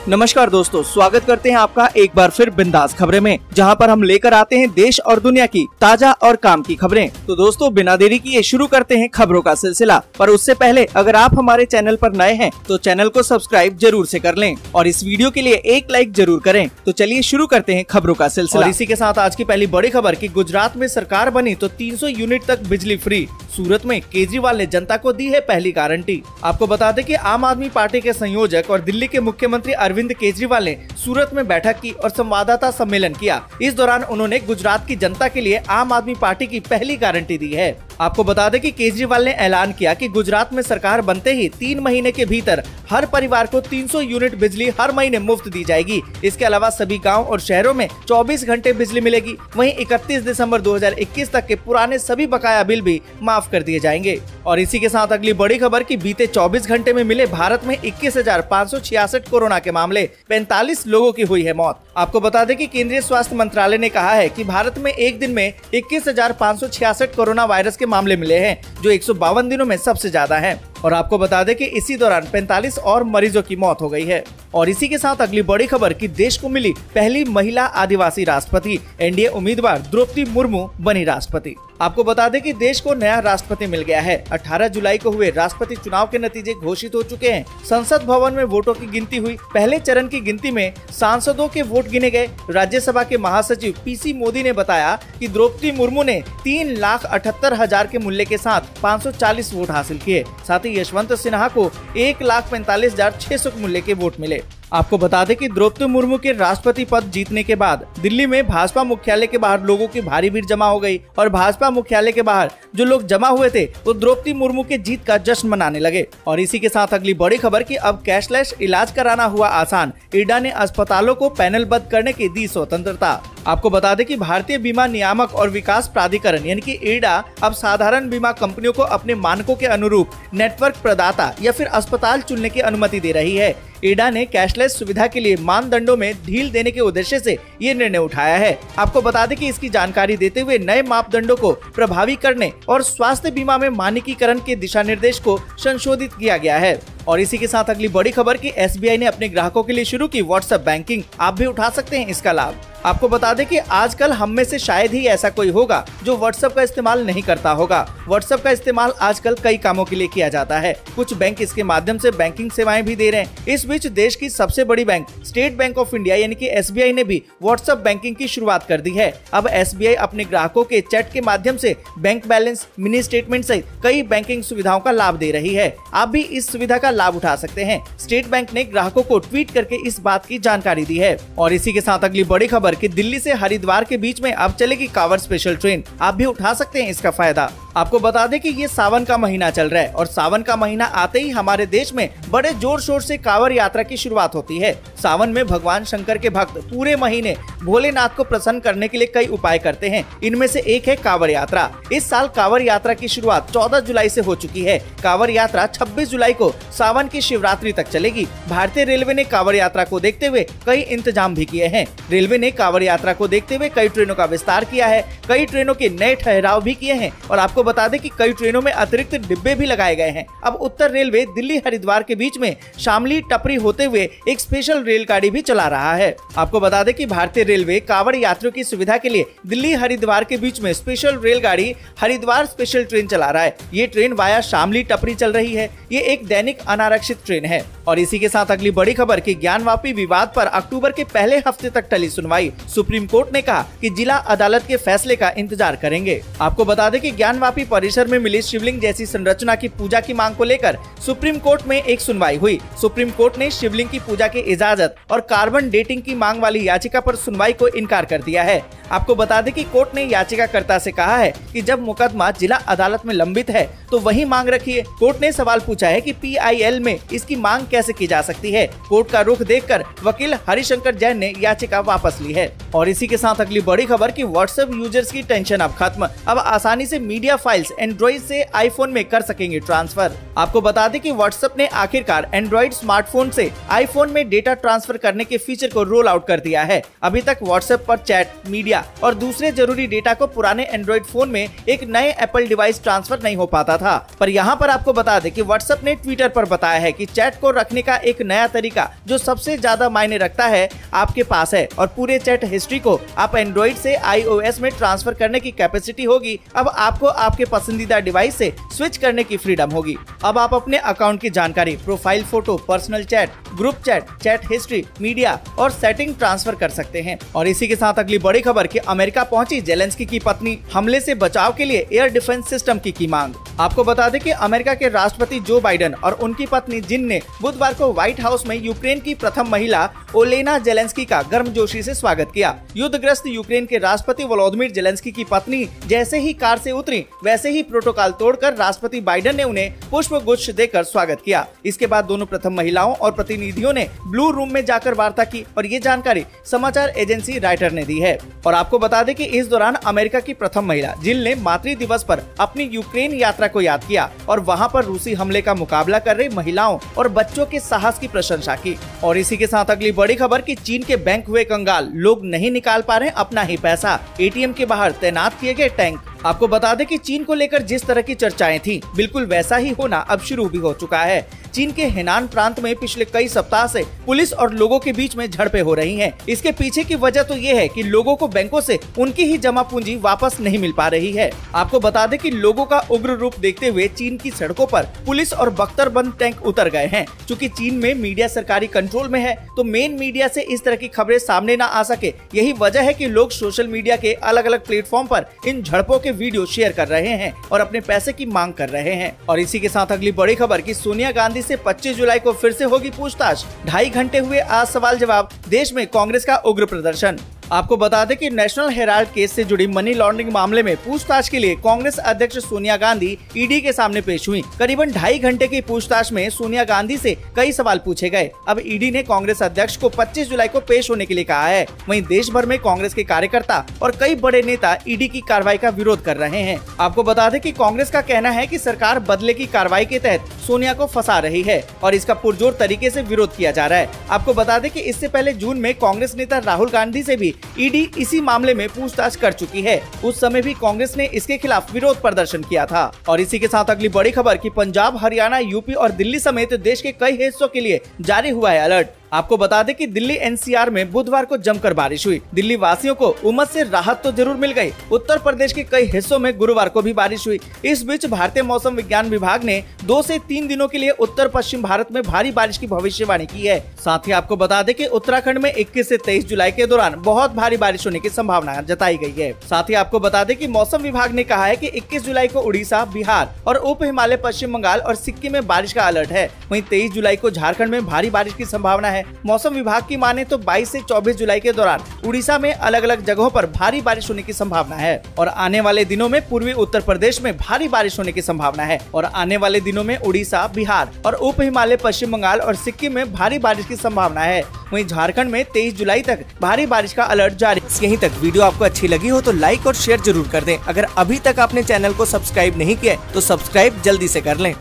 नमस्कार दोस्तों, स्वागत करते हैं आपका एक बार फिर बिंदास खबरें में, जहां पर हम लेकर आते हैं देश और दुनिया की ताजा और काम की खबरें। तो दोस्तों, बिना देरी किए शुरू करते हैं खबरों का सिलसिला। पर उससे पहले अगर आप हमारे चैनल पर नए हैं तो चैनल को सब्सक्राइब जरूर से कर लें और इस वीडियो के लिए एक लाइक जरूर करें। तो चलिए शुरू करते हैं खबरों का सिलसिला। और इसी के साथ आज की पहली बड़ी खबर कि गुजरात में सरकार बनी तो 300 यूनिट तक बिजली फ्री। सूरत में केजरीवाल ने जनता को दी है पहली गारंटी। आपको बता दें कि आम आदमी पार्टी के संयोजक और दिल्ली के मुख्यमंत्री अरविंद केजरीवाल ने सूरत में बैठक की और संवाददाता सम्मेलन किया। इस दौरान उन्होंने गुजरात की जनता के लिए आम आदमी पार्टी की पहली गारंटी दी है। आपको बता दें कि केजरीवाल ने ऐलान किया कि गुजरात में सरकार बनते ही 3 महीने के भीतर हर परिवार को 300 यूनिट बिजली हर महीने मुफ्त दी जाएगी। इसके अलावा सभी गांव और शहरों में 24 घंटे बिजली मिलेगी। वहीं 31 दिसंबर 2021 तक के पुराने सभी बकाया बिल भी माफ कर दिए जाएंगे। और इसी के साथ अगली बड़ी खबर कि बीते 24 घंटे में मिले भारत में 21,566 कोरोना के मामले, 45 लोगों की हुई है मौत। आपको बता दें कि केंद्रीय स्वास्थ्य मंत्रालय ने कहा है कि भारत में एक दिन में 21,566 कोरोना वायरस के मामले मिले हैं, जो 152 दिनों में सबसे ज्यादा है। और आपको बता दें कि इसी दौरान 45 और मरीजों की मौत हो गई है। और इसी के साथ अगली बड़ी खबर कि देश को मिली पहली महिला आदिवासी राष्ट्रपति, एनडीए उम्मीदवार द्रौपदी मुर्मू बनी राष्ट्रपति। आपको बता दें कि देश को नया राष्ट्रपति मिल गया है। 18 जुलाई को हुए राष्ट्रपति चुनाव के नतीजे घोषित हो चुके हैं। संसद भवन में वोटों की गिनती हुई। पहले चरण की गिनती में सांसदों के वोट गिने गए। राज्यसभा के महासचिव पीसी मोदी ने बताया कि द्रौपदी मुर्मू ने 3,78,000 के मूल्य के साथ 540 वोट हासिल किए। साथ ही यशवंत सिन्हा को 1,45,600 मूल्य के वोट मिले। आपको बता दें कि द्रौपदी मुर्मू के राष्ट्रपति पद जीतने के बाद दिल्ली में भाजपा मुख्यालय के बाहर लोगों की भारी भीड़ जमा हो गई और भाजपा मुख्यालय के बाहर जो लोग जमा हुए थे वो द्रौपदी मुर्मू के जीत का जश्न मनाने लगे। और इसी के साथ अगली बड़ी खबर कि अब कैशलेस इलाज कराना हुआ आसान। इरडा ने अस्पतालों को पैनलबद्ध करने की दी स्वतंत्रता। आपको बता दें कि भारतीय बीमा नियामक और विकास प्राधिकरण यानी कि इरडा अब साधारण बीमा कंपनियों को अपने मानकों के अनुरूप नेटवर्क प्रदाता या फिर अस्पताल चुनने की अनुमति दे रही है। इरडा ने कैशलेस सुविधा के लिए मानदंडों में ढील देने के उद्देश्य से ये निर्णय उठाया है। आपको बता दें कि इसकी जानकारी देते हुए नए मापदंडों को प्रभावी करने और स्वास्थ्य बीमा में मानकीकरण के दिशा निर्देश को संशोधित किया गया है। और इसी के साथ अगली बड़ी खबर कि एसबीआई ने अपने ग्राहकों के लिए शुरू की व्हाट्सएप बैंकिंग। आप भी उठा सकते हैं इसका लाभ। आपको बता दें कि आजकल हम में से शायद ही ऐसा कोई होगा जो व्हाट्सएप का इस्तेमाल नहीं करता होगा। व्हाट्सएप का इस्तेमाल आजकल कई कामों के लिए किया जाता है। कुछ बैंक इसके माध्यम से बैंकिंग सेवाएं भी दे रहे हैं। इस बीच देश की सबसे बड़ी bank state bank of India यानी कि एसबीआई ने भी व्हाट्सएप बैंकिंग की शुरुआत कर दी है। अब एसबीआई अपने ग्राहकों के चैट के माध्यम से बैंक बैलेंस, मिनी स्टेटमेंट सहित कई बैंकिंग सुविधाओं का लाभ दे रही है। आप भी इस सुविधा का लाभ उठा सकते हैं। स्टेट बैंक ने ग्राहकों को ट्वीट करके इस बात की जानकारी दी है। और इसी के साथ अगली बड़ी खबर कि दिल्ली से हरिद्वार के बीच में अब चलेगी कांवड़ स्पेशल ट्रेन। आप भी उठा सकते हैं इसका फायदा। आपको बता दें कि ये सावन का महीना चल रहा है और सावन का महीना आते ही हमारे देश में बड़े जोर शोर से कांवड़ यात्रा की शुरुआत होती है। सावन में भगवान शंकर के भक्त पूरे महीने भोलेनाथ को प्रसन्न करने के लिए कई उपाय करते हैं। इनमें से एक है कांवड़ यात्रा। इस साल कांवड़ यात्रा की शुरुआत 14 जुलाई से हो चुकी है। कांवड़ यात्रा 26 जुलाई को सावन की शिवरात्रि तक चलेगी। भारतीय रेलवे ने कांवड़ यात्रा को देखते हुए कई इंतजाम भी किए हैं। रेलवे ने कांवड़ यात्रा को देखते हुए कई ट्रेनों का विस्तार किया है। कई ट्रेनों के नए ठहराव भी किए हैं और आपको बता दें कि कई ट्रेनों में अतिरिक्त डिब्बे भी लगाए गए हैं। अब उत्तर रेलवे दिल्ली हरिद्वार के बीच में शामली टपरी होते हुए एक स्पेशल रेलगाड़ी भी चला रहा है। आपको बता दें कि भारतीय रेलवे कांवड़ यात्रियों की सुविधा के लिए दिल्ली हरिद्वार के बीच में स्पेशल रेलगाड़ी हरिद्वार स्पेशल ट्रेन चला रहा है। ये ट्रेन वाया शामली टपरी चल रही है। ये एक दैनिक अनारक्षित ट्रेन है। और इसी के साथ अगली बड़ी खबर कि ज्ञानवापी विवाद पर अक्टूबर के पहले हफ्ते तक टली सुनवाई। सुप्रीम कोर्ट ने कहा कि जिला अदालत के फैसले का इंतजार करेंगे। आपको बता दें कि ज्ञानवापी परिसर में मिली शिवलिंग जैसी संरचना की पूजा की मांग को लेकर सुप्रीम कोर्ट में एक सुनवाई हुई। सुप्रीम कोर्ट ने शिवलिंग की पूजा की इजाजत और कार्बन डेटिंग की मांग वाली याचिका पर सुनवाई को इनकार कर दिया है। आपको बता दें कि कोर्ट ने याचिकाकर्ता से कहा है कि जब मुकदमा जिला अदालत में लंबित है तो वही मांग रखिए। कोर्ट ने सवाल पूछा है कि पीआईएल में इसकी मांग कैसे की जा सकती है। कोर्ट का रुख देखकर वकील हरिशंकर जैन ने याचिका वापस ली है। और इसी के साथ अगली बड़ी खबर कि व्हाट्सएप यूजर्स की टेंशन अब खत्म। अब आसानी से मीडिया फाइल्स एंड्रॉइड से आईफोन में कर सकेंगे ट्रांसफर। आपको बता दें कि व्हाट्सएप ने आखिरकार एंड्रॉइड स्मार्टफोन से आईफोन में डेटा ट्रांसफर करने के फीचर को रोल आउट कर दिया है। अभी तक व्हाट्सएप पर चैट, मीडिया और दूसरे जरूरी डेटा को पुराने एंड्रॉइड फोन में एक नए एप्पल डिवाइस ट्रांसफर नहीं हो पाता था। पर यहाँ पर आपको बता दें कि व्हाट्सएप ने ट्विटर पर बताया है कि चैट को रखने का एक नया तरीका जो सबसे ज्यादा मायने रखता है आपके पास है और पूरे चैट हिस्ट्री को आप एंड्रॉइड से iOS में ट्रांसफर करने की कैपेसिटी होगी। अब आपको आपके पसंदीदा डिवाइस से स्विच करने की फ्रीडम होगी। अब आप अपने अकाउंट की जानकारी, profile photo, personal chat, group chat, chat history, media और सेटिंग ट्रांसफर कर सकते हैं। और इसी के साथ अगली बड़ी खबर कि अमेरिका पहुंची जेलेंस्की की पत्नी, हमले से बचाव के लिए एयर डिफेंस सिस्टम की मांग। आपको बता दें कि अमेरिका के राष्ट्रपति जो बाइडेन और उनकी पत्नी जिन ने बुधवार को व्हाइट हाउस में यूक्रेन की प्रथम महिला ओलेना जेलेंस्की का गर्मजोशी से स्वागत किया। युद्धग्रस्त यूक्रेन के राष्ट्रपति वोलोदिमीर जेलेंस्की की पत्नी जैसे ही कार से उतरी वैसे ही प्रोटोकॉल तोड़कर राष्ट्रपति बाइडेन ने उन्हें पुष्प गुच्छ देकर स्वागत किया। इसके बाद दोनों प्रथम महिलाओं और प्रतिनिधियों ने ब्लू रूम में जाकर वार्ता की और ये जानकारी समाचार एजेंसी राइटर ने दी है। और आपको बता दें कि इस दौरान अमेरिका की प्रथम महिला जिल ने मातृ दिवस पर अपनी यूक्रेन यात्रा को याद किया और वहां पर रूसी हमले का मुकाबला कर रही महिलाओं और बच्चों के साहस की प्रशंसा की। और इसी के साथ अगली बड़ी खबर कि चीन के बैंक हुए कंगाल, लोग नहीं निकाल पा रहे अपना ही पैसा, एटीएम के बाहर तैनात किए गए टैंक। आपको बता दें कि चीन को लेकर जिस तरह की चर्चाएं थी बिल्कुल वैसा ही होना अब शुरू भी हो चुका है। चीन के हेनान प्रांत में पिछले कई सप्ताह से पुलिस और लोगों के बीच में झड़पें हो रही हैं। इसके पीछे की वजह तो ये है कि लोगों को बैंकों से उनकी ही जमा पूंजी वापस नहीं मिल पा रही है। आपको बता दें कि लोगों का उग्र रूप देखते हुए चीन की सड़कों पर पुलिस और बख्तरबंद टैंक उतर गए हैं। चूँकि चीन में मीडिया सरकारी कंट्रोल में है तो मेन मीडिया से इस तरह की खबरें सामने न आ सके, यही वजह है कि लोग सोशल मीडिया के अलग अलग प्लेटफॉर्म पर इन झड़पों के वीडियो शेयर कर रहे हैं और अपने पैसे की मांग कर रहे हैं। और इसी के साथ अगली बड़ी खबर कि सोनिया गांधी से 25 जुलाई को फिर से होगी पूछताछ। 2.5 घंटे हुए आज सवाल जवाब, देश में कांग्रेस का उग्र प्रदर्शन। आपको बता दें कि नेशनल हेराल्ड केस से जुड़ी मनी लॉन्ड्रिंग मामले में पूछताछ के लिए कांग्रेस अध्यक्ष सोनिया गांधी ईडी के सामने पेश हुई। करीबन 2.5 घंटे की पूछताछ में सोनिया गांधी से कई सवाल पूछे गए। अब ईडी ने कांग्रेस अध्यक्ष को 25 जुलाई को पेश होने के लिए कहा है। वहीं देश भर में कांग्रेस के कार्यकर्ता और कई बड़े नेता ईडी की कार्रवाई का विरोध कर रहे हैं। आपको बता दें कि कांग्रेस का कहना है कि सरकार बदले की कार्रवाई के तहत सोनिया को फंसा रही है और इसका पुरजोर तरीके से विरोध किया जा रहा है। आपको बता दें कि इससे पहले जून में कांग्रेस नेता राहुल गांधी से भी ईडी इसी मामले में पूछताछ कर चुकी है। उस समय भी कांग्रेस ने इसके खिलाफ विरोध प्रदर्शन किया था। और इसी के साथ अगली बड़ी खबर कि पंजाब, हरियाणा, यूपी और दिल्ली समेत देश के कई हिस्सों के लिए जारी हुआ है अलर्ट। आपको बता दें कि दिल्ली एनसीआर में बुधवार को जमकर बारिश हुई। दिल्ली वासियों को उमस से राहत तो जरूर मिल गई। उत्तर प्रदेश के कई हिस्सों में गुरुवार को भी बारिश हुई। इस बीच भारतीय मौसम विज्ञान विभाग ने 2 से 3 दिनों के लिए उत्तर पश्चिम भारत में भारी बारिश की भविष्यवाणी की है। साथ ही आपको बता दें कि उत्तराखंड में 21 से 23 जुलाई के दौरान बहुत भारी बारिश होने की संभावना जताई गई है। साथ ही आपको बता दें कि मौसम विभाग ने कहा है कि 21 जुलाई को उड़ीसा, बिहार और उप हिमालय, पश्चिम बंगाल और सिक्किम में बारिश का अलर्ट है। वहीं 23 जुलाई को झारखंड में भारी बारिश की संभावना है। मौसम विभाग की माने तो 22 से 24 जुलाई के दौरान उड़ीसा में अलग अलग जगहों पर भारी बारिश होने की संभावना है और आने वाले दिनों में पूर्वी उत्तर प्रदेश में भारी बारिश होने की संभावना है और आने वाले दिनों में उड़ीसा, बिहार और उप हिमालय, पश्चिम बंगाल और सिक्किम में भारी बारिश की संभावना है। वहीं झारखंड में 23 जुलाई तक भारी बारिश का अलर्ट जारी। यहीं तक वीडियो आपको अच्छी लगी हो तो लाइक और शेयर जरूर कर दें। अगर अभी तक आपने चैनल को सब्सक्राइब नहीं किया तो सब्सक्राइब जल्दी से कर लें।